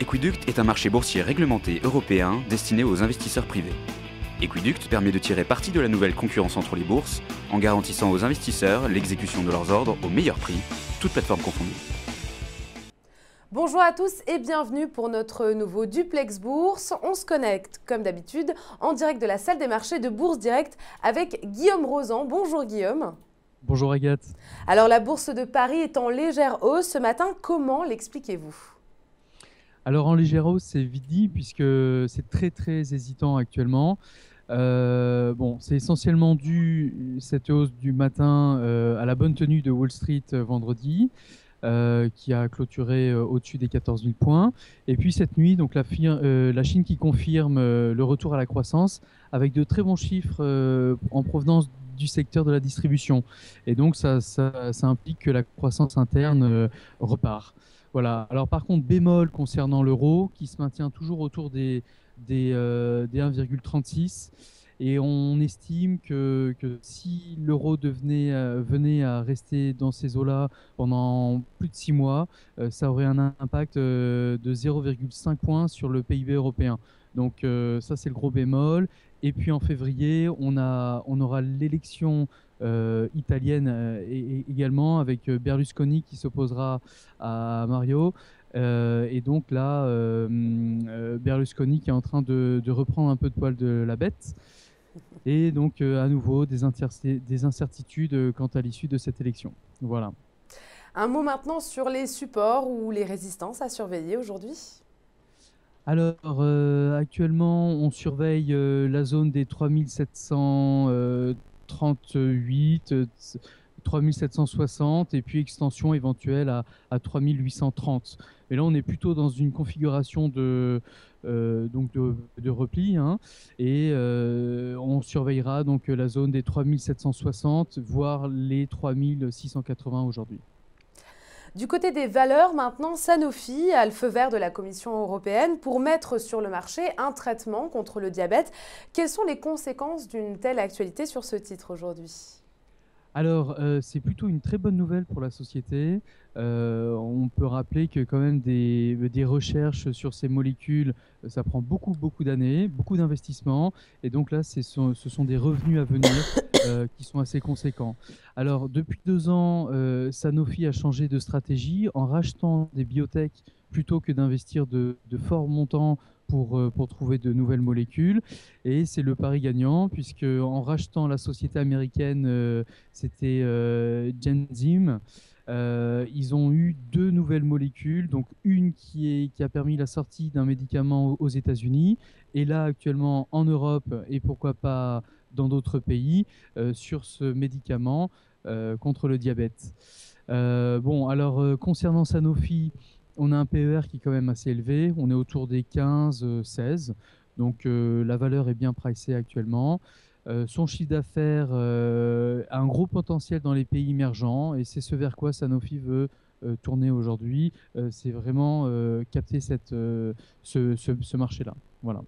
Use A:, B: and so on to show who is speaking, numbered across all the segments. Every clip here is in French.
A: Equiduct est un marché boursier réglementé européen destiné aux investisseurs privés. Equiduct permet de tirer parti de la nouvelle concurrence entre les bourses en garantissant aux investisseurs l'exécution de leurs ordres au meilleur prix, toutes plateformes confondues.
B: Bonjour à tous et bienvenue pour notre nouveau Duplex Bourse. On se connecte comme d'habitude en direct de la salle des marchés de Bourse Direct avec Guillaume Rozan. Bonjour Guillaume.
C: Bonjour Agathe.
B: Alors la bourse de Paris est en légère hausse ce matin, comment l'expliquez-vous ?
C: Alors en légère hausse, c'est vite dit puisque c'est très hésitant actuellement. C'est essentiellement dû, cette hausse du matin, à la bonne tenue de Wall Street vendredi, qui a clôturé au-dessus des 14 000 points. Et puis cette nuit, donc la Chine qui confirme le retour à la croissance avec de très bons chiffres en provenance du secteur de la distribution. Et donc ça implique que la croissance interne repart. Voilà. Alors par contre, bémol concernant l'euro, qui se maintient toujours autour des 1,36. Et on estime que si l'euro venait à rester dans ces eaux-là pendant plus de 6 mois, ça aurait un impact de 0,5 points sur le PIB européen. Donc ça, c'est le gros bémol. Et puis en février, on aura l'élection italienne également, avec Berlusconi qui s'opposera à Mario. Et donc là, Berlusconi qui est en train de reprendre un peu de poil de la bête. Et donc à nouveau des incertitudes quant à l'issue de cette élection. Voilà.
B: Un mot maintenant sur les supports ou les résistances à surveiller aujourd'hui.
C: Alors actuellement, on surveille la zone des 3738, 3760 et puis extension éventuelle à 3830. Mais là, on est plutôt dans une configuration de repli, hein, et on surveillera donc la zone des 3760, voire les 3680 aujourd'hui.
B: Du côté des valeurs, maintenant, Sanofi a le feu vert de la Commission européenne pour mettre sur le marché un traitement contre le diabète. Quelles sont les conséquences d'une telle actualité sur ce titre aujourd'hui ?
C: Alors, c'est plutôt une très bonne nouvelle pour la société. On peut rappeler que quand même des recherches sur ces molécules, ça prend beaucoup d'années, beaucoup d'investissements. Et donc là, ce sont des revenus à venir qui sont assez conséquents. Alors, depuis 2 ans, Sanofi a changé de stratégie en rachetant des biotech plutôt que d'investir de forts montants pour trouver de nouvelles molécules. Et c'est le pari gagnant, puisque en rachetant la société américaine, c'était Genzyme, ils ont eu 2 nouvelles molécules, donc une qui a permis la sortie d'un médicament aux États-Unis, et là actuellement en Europe, et pourquoi pas dans d'autres pays, sur ce médicament contre le diabète. Concernant Sanofi, on a un PER qui est quand même assez élevé, on est autour des 15-16, donc la valeur est bien pricée actuellement. Son chiffre d'affaires a un gros potentiel dans les pays émergents, et c'est ce vers quoi Sanofi veut tourner aujourd'hui. C'est vraiment capter ce marché-là. Voilà.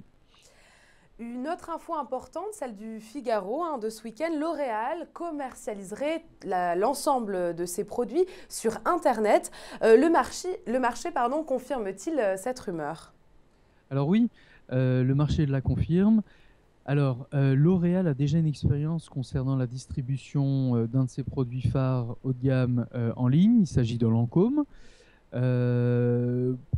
B: Une autre info importante, celle du Figaro de ce week-end, L'Oréal commercialiserait l'ensemble de ses produits sur Internet. Le marché confirme-t-il cette rumeur ?
C: Alors oui, le marché la confirme. Alors, L'Oréal a déjà une expérience concernant la distribution d'un de ses produits phares haut de gamme en ligne. Il s'agit de Lancôme.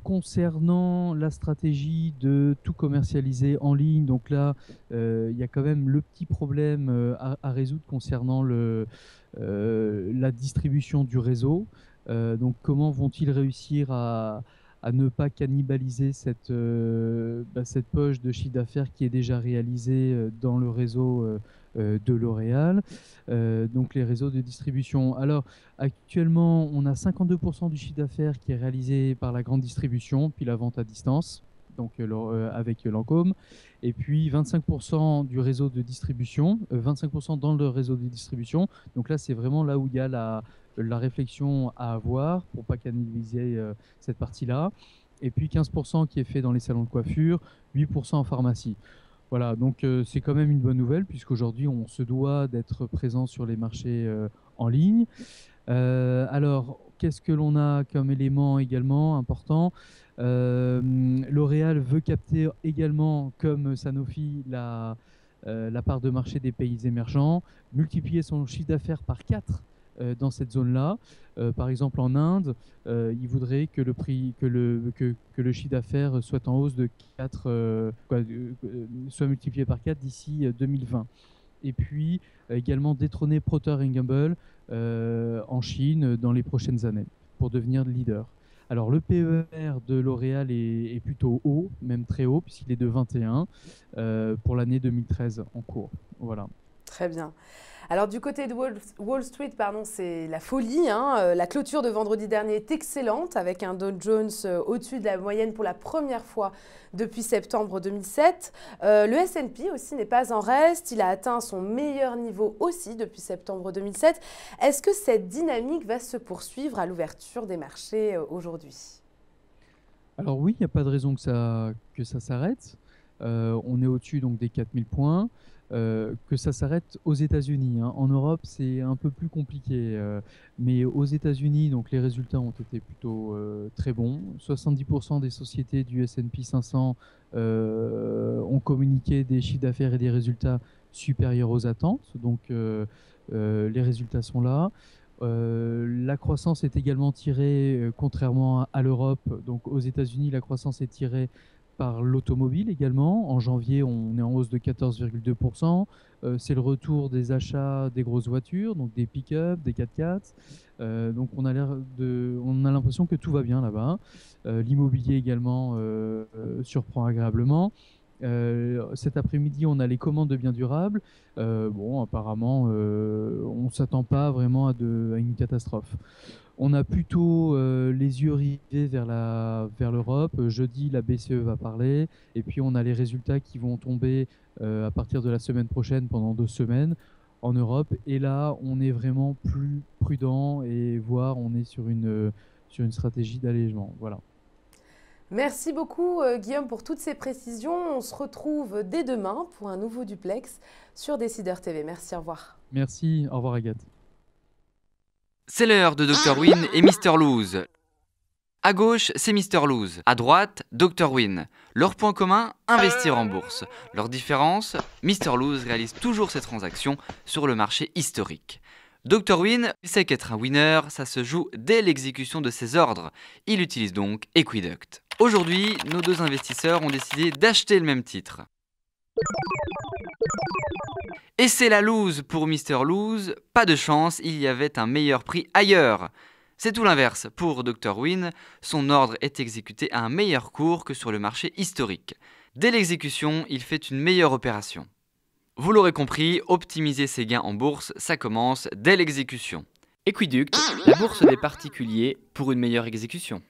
C: Concernant la stratégie de tout commercialiser en ligne, donc là, il y a quand même le petit problème à résoudre concernant la distribution du réseau. Donc, comment vont-ils réussir à ne pas cannibaliser cette poche de chiffre d'affaires qui est déjà réalisée dans le réseau de L'Oréal, donc les réseaux de distribution. Alors, actuellement, on a 52% du chiffre d'affaires qui est réalisé par la grande distribution, puis la vente à distance, donc avec Lancôme, et puis 25% du réseau de distribution, 25% dans le réseau de distribution. Donc là, c'est vraiment là où il y a la réflexion à avoir pour ne pas cannibaliser cette partie-là. Et puis 15% qui est fait dans les salons de coiffure, 8% en pharmacie. Voilà, donc c'est quand même une bonne nouvelle, puisqu'aujourd'hui, on se doit d'être présent sur les marchés en ligne. Alors, qu'est-ce que l'on a comme élément également important? L'Oréal veut capter également, comme Sanofi, la part de marché des pays émergents, multiplier son chiffre d'affaires par 4 dans cette zone-là. Par exemple, en Inde, il voudrait que le chiffre d'affaires soit en hausse de 4, soit multiplié par 4 d'ici 2020. Et puis également détrôner Procter & Gamble en Chine dans les prochaines années pour devenir leader. Alors le PER de L'Oréal est plutôt haut, même très haut, puisqu'il est de 21 pour l'année 2013 en cours. Voilà.
B: Très bien. Alors du côté de Wall Street, c'est la folie, hein. La clôture de vendredi dernier est excellente avec un Dow Jones au-dessus de la moyenne pour la première fois depuis septembre 2007. Le S&P aussi n'est pas en reste, il a atteint son meilleur niveau aussi depuis septembre 2007. Est-ce que cette dynamique va se poursuivre à l'ouverture des marchés aujourd'hui?
C: Alors oui, il n'y a pas de raison que ça s'arrête. On est au-dessus donc des 4000 points. Que ça s'arrête aux États-Unis, hein. En Europe, c'est un peu plus compliqué. Mais aux États-Unis, donc les résultats ont été plutôt très bons. 70% des sociétés du S&P 500 ont communiqué des chiffres d'affaires et des résultats supérieurs aux attentes. Donc les résultats sont là. La croissance est également tirée, contrairement à l'Europe. Donc aux États-Unis, la croissance est tirée par l'automobile également. En janvier, on est en hausse de 14,2%. C'est le retour des achats des grosses voitures, donc des pick-up, des 4x4. Donc on a l'impression que tout va bien là-bas. L'immobilier également surprend agréablement. Cet après-midi, on a les commandes de biens durables. Apparemment, on ne s'attend pas vraiment à une catastrophe. On a plutôt les yeux rivés vers l'Europe. Jeudi, la BCE va parler. Et puis, on a les résultats qui vont tomber à partir de la semaine prochaine pendant 2 semaines en Europe. Et là, on est vraiment plus prudent et voire on est sur une stratégie d'allègement. Voilà.
B: Merci beaucoup Guillaume pour toutes ces précisions. On se retrouve dès demain pour un nouveau duplex sur Décideur TV. Merci, au revoir.
C: Merci, au revoir Agathe.
A: C'est l'heure de Dr Win et Mr Lose. À gauche, c'est Mr Lose. À droite, Dr Win. Leur point commun, investir en bourse. Leur différence, Mr Lose réalise toujours ses transactions sur le marché historique. Dr Win sait qu'être un winner, ça se joue dès l'exécution de ses ordres. Il utilise donc Equiduct. Aujourd'hui, nos 2 investisseurs ont décidé d'acheter le même titre. Et c'est la lose pour Mr Lose. Pas de chance, il y avait un meilleur prix ailleurs. C'est tout l'inverse pour Dr Win. Son ordre est exécuté à un meilleur cours que sur le marché historique. Dès l'exécution, il fait une meilleure opération. Vous l'aurez compris, optimiser ses gains en bourse, ça commence dès l'exécution. Equiduct, la bourse des particuliers pour une meilleure exécution.